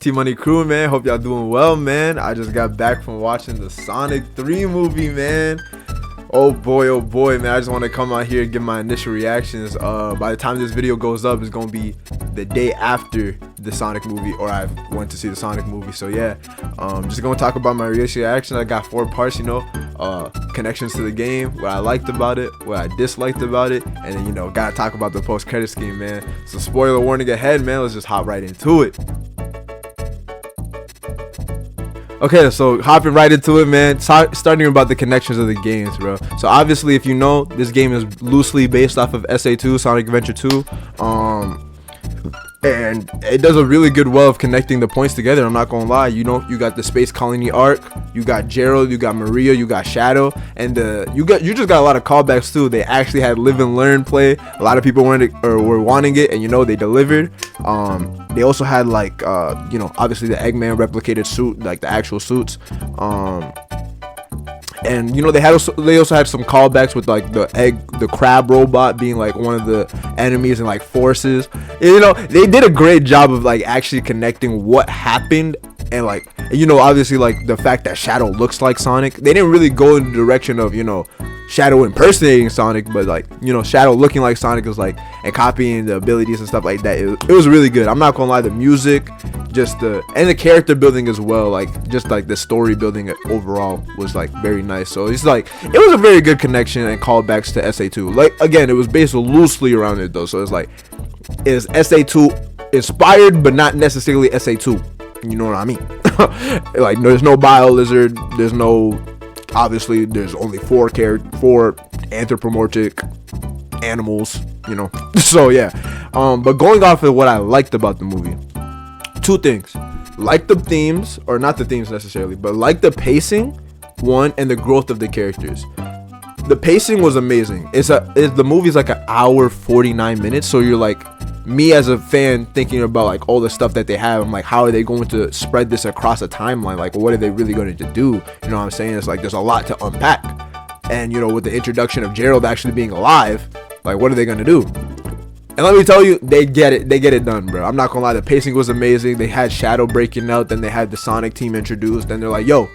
T-Money crew, man. Hope y'all doing well, man. I just got back from watching the Sonic 3 movie, man. Oh boy, man. I just want to come out here and give my initial reactions. By the time this video goes up, it's going to be the day after the Sonic movie, or I went to see the Sonic movie. So yeah, just going to talk about my reaction. I got 4 parts, connections to the game, what I liked about it, what I disliked about it, and then, gotta talk about the post-credit scheme, man. So spoiler warning ahead, man. Let's just hop right into it. Okay, so hopping right into it, man. Starting about the connections of the games, bro. So obviously, if you know, this game is loosely based off of SA2, Sonic Adventure 2. And it does a really good well of connecting the points together. I'm not gonna lie. You got the Space Colony arc, you got Gerald, you got Maria, you got Shadow, and you just got a lot of callbacks too. They actually had live and learn play. A lot of people were wanting it, and they delivered. They also had obviously the Eggman replicated suit, like the actual suits. And they also had some callbacks with like the crab robot being like one of the enemies and like forces. They did a great job of like actually connecting what happened, and obviously like the fact that Shadow looks like Sonic. They didn't really go in the direction of Shadow impersonating Sonic, but Shadow looking like Sonic is like, and copying the abilities and stuff like that. It was really good. I'm not gonna lie, the music, and the character building as well, the story building overall was like very nice. So it's like it was a very good connection and callbacks to SA2. Like again, it was based loosely around it though, so it's like is SA2 inspired but not necessarily SA2. You know what I mean? Like there's no Bio Lizard, there's only 4 anthropomorphic animals, So yeah. But going off of what I liked about the movie, 2 things. Like the themes, or not the themes necessarily, but like the pacing, 1, and the growth of the characters. The pacing was amazing. The movie's like an hour 49 minutes, so you're like, me as a fan thinking about like all the stuff that they have, I'm like, how are they going to spread this across a timeline? Like, what are they really going to do? You know what I'm saying? It's like there's a lot to unpack. And with the introduction of Gerald actually being alive, like what are they going to do? And let me tell you, they get it done, bro. I'm not gonna lie, the pacing was amazing. They had Shadow breaking out, then they had the Sonic team introduced, and they're like, yo,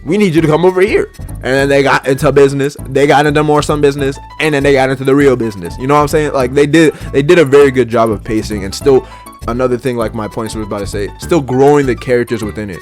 we need you to come over here. And then they got into business, they got into more some business, and then they got into the real business. You know what I'm saying? Like they did a very good job of pacing, and still another thing, like my points was about to say, still growing the characters within it.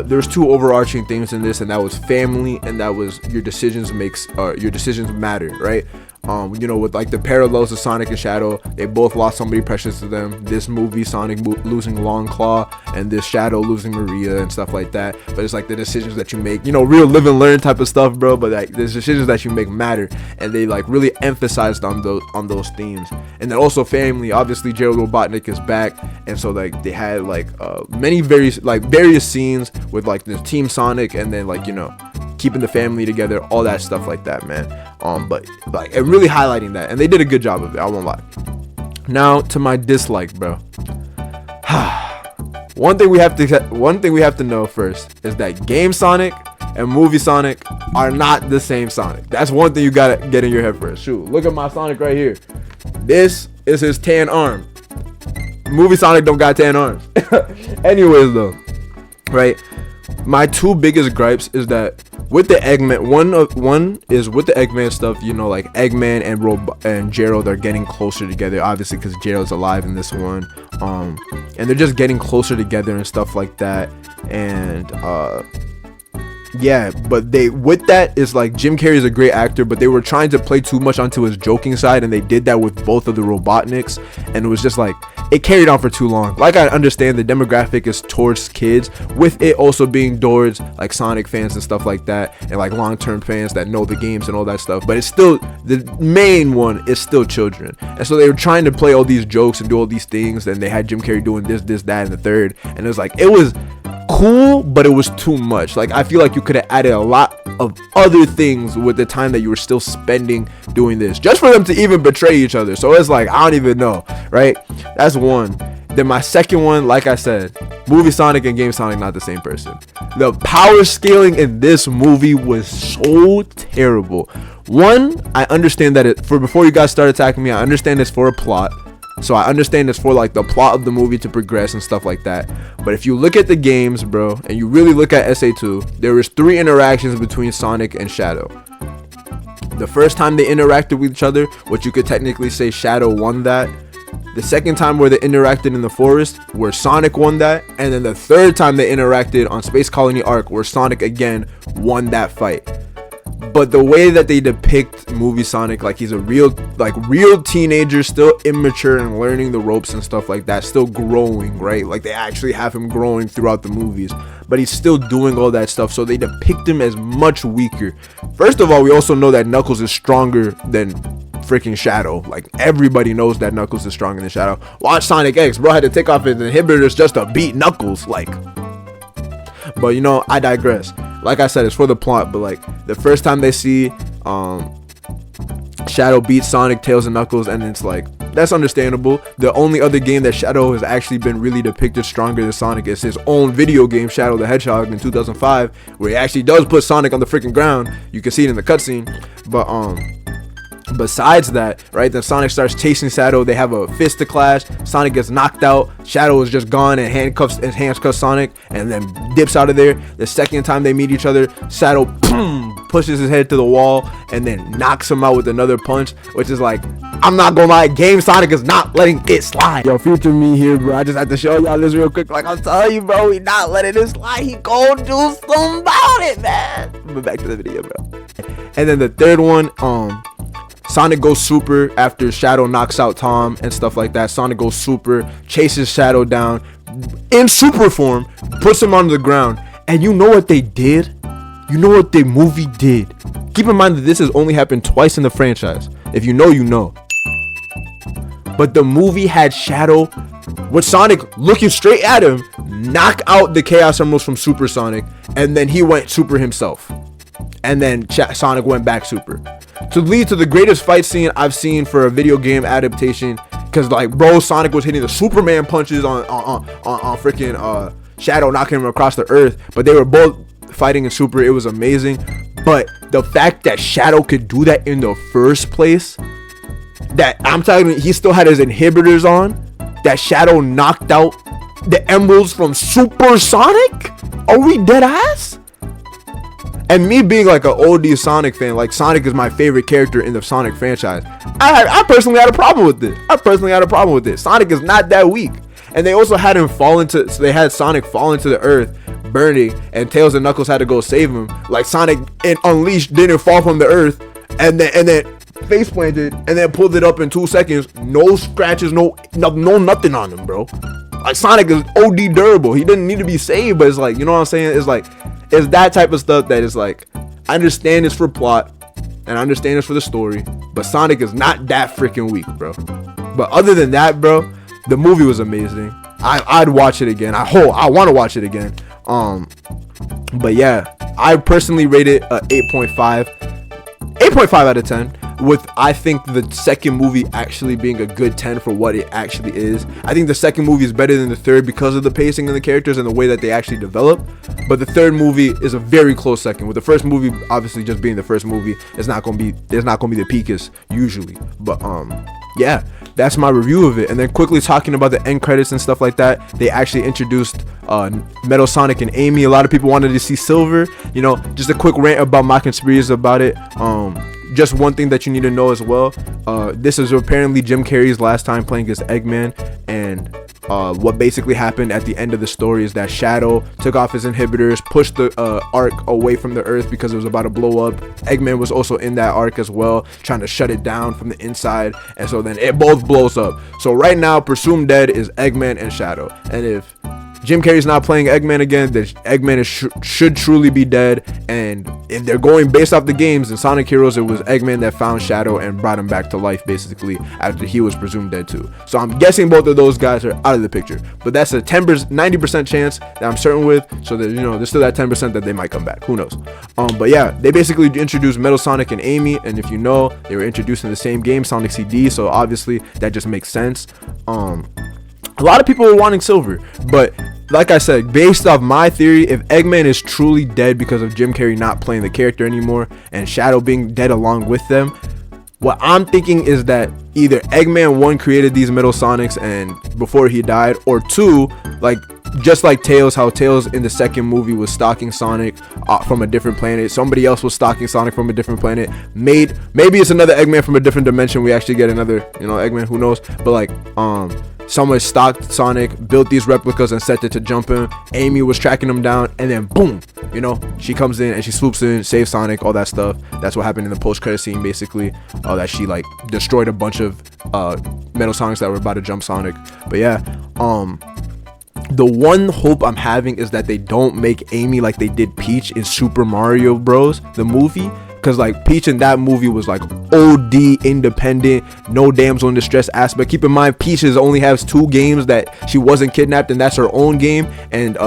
There's 2 overarching themes in this, and that was family, and that was your decisions matter, right? With like the parallels of Sonic and Shadow, they both lost somebody precious to them. This movie, Sonic losing Long Claw, and this Shadow losing Maria and stuff like that. But it's like the decisions that you make, real live and learn type of stuff, bro. But like the decisions that you make matter, and they like really emphasized on those themes. And then also family. Obviously, Gerald Robotnik is back, and so like they had like various scenes with like the Team Sonic, and then keeping the family together, all that stuff like that, man. But like it really highlighting that, and they did a good job of it, I won't lie. Now to my dislike, bro. One thing we have to know first is that Game Sonic and Movie Sonic are not the same Sonic. That's one thing you gotta get in your head first. Shoot, look at my Sonic right here. This is his tan arm. Movie Sonic don't got tan arms. Anyways though, right? My 2 biggest gripes is that with the Eggman, one is with the Eggman stuff, like Eggman and Gerald are getting closer together, obviously because Gerald's alive in this one, and they're just getting closer together and stuff like that. And yeah, but with that is like Jim Carrey is a great actor, but they were trying to play too much onto his joking side, and they did that with both of the Robotniks, and it was just like it carried on for too long. Like I understand the demographic is towards kids, with it also being towards like Sonic fans and stuff like that, and like long-term fans that know the games and all that stuff, but it's still, the main one is still children. And so they were trying to play all these jokes and do all these things, and they had Jim Carrey doing this, that, and the third, and it was like, it was cool, but it was too much. Like I feel like you could have added a lot of other things with the time that you were still spending doing this, just for them to even betray each other. So it's like, I don't even know, right? That's one. Then my second one, like I said, Movie Sonic and Game Sonic not the same person. The power scaling in this movie was so terrible. One, I understand that before you guys start attacking me, I understand it's for a plot. So I understand it's for like the plot of the movie to progress and stuff like that. But if you look at the games, bro, and you really look at SA2, there was 3 interactions between Sonic and Shadow. The first time they interacted with each other, which you could technically say Shadow won that. The second time where they interacted in the forest, where Sonic won that. And then the third time they interacted on Space Colony Arc, where Sonic again won that fight. But the way that they depict movie Sonic, like he's a real teenager, still immature and learning the ropes and stuff like that, still growing, right? Like they actually have him growing throughout the movies, but he's still doing all that stuff. So they depict him as much weaker. First of all, we also know that Knuckles is stronger than freaking Shadow. Like everybody knows that Knuckles is stronger than Shadow. Watch Sonic X, bro had to take off his inhibitors just to beat Knuckles, like. But you know, I digress. Like I said, it's for the plot, but like the first time they see Shadow beat Sonic, Tails, and Knuckles, and it's like, that's understandable. The only other game that Shadow has actually been really depicted stronger than Sonic is his own video game, Shadow the Hedgehog, in 2005, where he actually does put Sonic on the freaking ground. You can see it in the cutscene. But besides that, right, then Sonic starts chasing Shadow. They have a fisticuffs. Sonic gets knocked out. Shadow is just gone and handcuffs Sonic, and then dips out of there. The second time they meet each other, Shadow pushes his head to the wall and then knocks him out with another punch, which is like, I'm not gonna lie, Game Sonic is not letting it slide. Yo, future me here, bro. I just have to show y'all this real quick. Like I'm telling you, bro, he not letting it slide. He gonna do something about it, man. But back to the video, bro. And then the third one, Sonic goes super after Shadow knocks out Tom and stuff like that. Sonic goes super, chases Shadow down in super form, puts him on the ground. And you know what they did? You know what the movie did? Keep in mind that this has only happened twice in the franchise. If you know, you know. But the movie had Shadow, with Sonic looking straight at him, knock out the Chaos Emeralds from Super Sonic, and then he went super himself. And then Sonic went back super. To lead to the greatest fight scene I've seen for a video game adaptation, because like, bro, Sonic was hitting the Superman punches on freaking Shadow, knocking him across the earth, but they were both fighting in super. It was amazing. But the fact that Shadow could do that in the first place, that I'm telling you, he still had his inhibitors on, that Shadow knocked out the emeralds from Super Sonic? Are we dead ass? And me being like an old Sonic fan, like Sonic is my favorite character in the Sonic franchise, I personally had a problem with it. Sonic is not that weak. And they also had him so they had Sonic fall into the earth, burning, and Tails and Knuckles had to go save him. Like Sonic in Unleashed didn't fall from the earth, and then face planted, and then pulled it up in 2 seconds. No scratches, no nothing on him, bro. Like Sonic is OD durable. He didn't need to be saved, but it's like, you know what I'm saying? It's like, it's that type of stuff that is like, I understand it's for plot, and I understand it's for the story, but Sonic is not that freaking weak, bro. But other than that, bro, the movie was amazing. I'd watch it again. I want to watch it again. But yeah, I personally rate it a 8.5 out of 10, with I think the second movie actually being a good 10 for what it actually is. I think the second movie is better than the third because of the pacing and the characters and the way that they actually develop, but the third movie is a very close second, with the first movie obviously just being the first movie. There's not gonna be the peakest usually. But yeah, that's my review of it. And then quickly talking about the end credits and stuff like that, they actually introduced Metal Sonic and Amy. A lot of people wanted to see Silver. You know, just a quick rant about my conspiracies about it. Just one thing that you need to know as well, this is apparently Jim Carrey's last time playing as Eggman, and what basically happened at the end of the story is that Shadow took off his inhibitors, pushed the arc away from the earth because it was about to blow up. Eggman was also in that arc as well, trying to shut it down from the inside, and so then it both blows up. So right now, presumed dead is Eggman and Shadow, and if Jim Carrey's not playing Eggman again, then Eggman should truly be dead. And if they're going based off the games in Sonic Heroes, it was Eggman that found Shadow and brought him back to life basically after he was presumed dead too. So I'm guessing both of those guys are out of the picture, but that's a 90% chance that I'm certain with. So that, you know, there's still that 10% that they might come back. Who knows? But yeah, they basically introduced Metal Sonic and Amy, and if you know, they were introduced in the same game, Sonic CD. So obviously that just makes sense. A lot of people were wanting Silver, but like I said, based off my theory, if Eggman is truly dead because of Jim Carrey not playing the character anymore and Shadow being dead along with them, What I'm thinking is that either Eggman 1 created these Metal Sonics and before he died, or 2, like just like Tails, how Tails in the second movie was stalking Sonic from a different planet. Somebody else was stalking Sonic from a different planet. Maybe it's another Eggman from a different dimension. We actually get another, Eggman. Who knows? But like, someone stalked Sonic, built these replicas, and set it to jump him. Amy was tracking him down, and then boom, she comes in and she swoops in, saves Sonic, all that stuff. That's what happened in the post-credit scene, basically. That she like destroyed a bunch of Metal Sonics that were about to jump Sonic. But yeah, the one hope I'm having is that they don't make Amy like they did Peach in Super Mario Bros. The movie. Because like Peach in that movie was like OD independent, no damsel in distress aspect. Keep in mind, Peach only has 2 games that she wasn't kidnapped, and that's her own game. And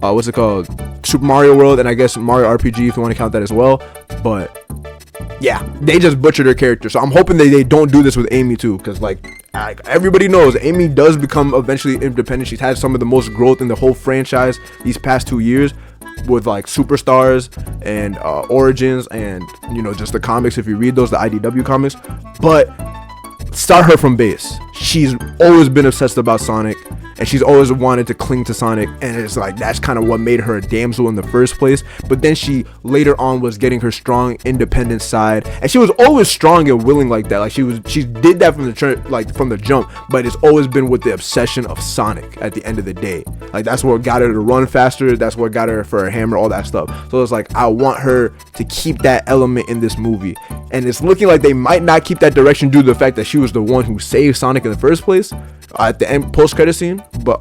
what's it called? Super Mario World, and I guess Mario RPG if you want to count that as well. But yeah, they just butchered her character. So I'm hoping they don't do this with Amy too, because like everybody knows Amy does become eventually independent. She's had some of the most growth in the whole franchise these past 2 years, with like Superstars and Origins and just the comics, if you read those, the IDW comics. But start her from base. She's always been obsessed about Sonic, and she's always wanted to cling to Sonic, and it's like that's kind of what made her a damsel in the first place. But then she later on was getting her strong independent side, and she was always strong and willing like that. Like she did that from the jump, but it's always been with the obsession of Sonic at the end of the day. Like that's what got her to run faster, that's what got her for her hammer, all that stuff. So it's like I want her to keep that element in this movie, and it's looking like they might not keep that direction due to the fact that she was the one who saved Sonic in the first place at the end post-credit scene. But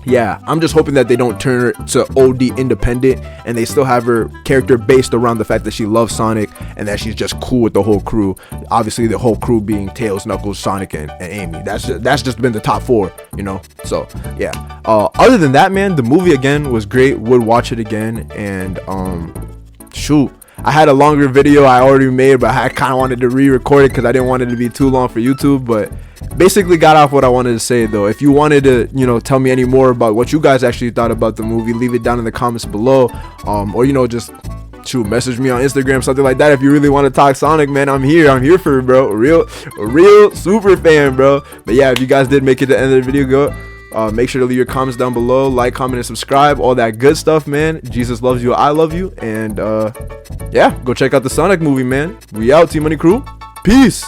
yeah, I'm just hoping that they don't turn her to OD independent, and they still have her character based around the fact that she loves Sonic and that she's just cool with the whole crew. Obviously the whole crew being Tails, Knuckles, Sonic, and Amy. That's just been the top 4, so yeah. Other than that, man, the movie again was great. Would watch it again. And shoot, I had a longer video I already made, but I kind of wanted to re-record it because I didn't want it to be too long for YouTube. But basically got off what I wanted to say though. If you wanted to tell me any more about what you guys actually thought about the movie, leave it down in the comments below, or just message me on Instagram, something like that. If you really want to talk Sonic, man, I'm here for it, bro. A real super fan, bro. But yeah, if you guys did make it to the end of the video, go make sure to leave your comments down below, like, comment, and subscribe, all that good stuff, man. Jesus loves you, I love you. And yeah, go check out the Sonic movie, man. We out, T Money Crew. Peace.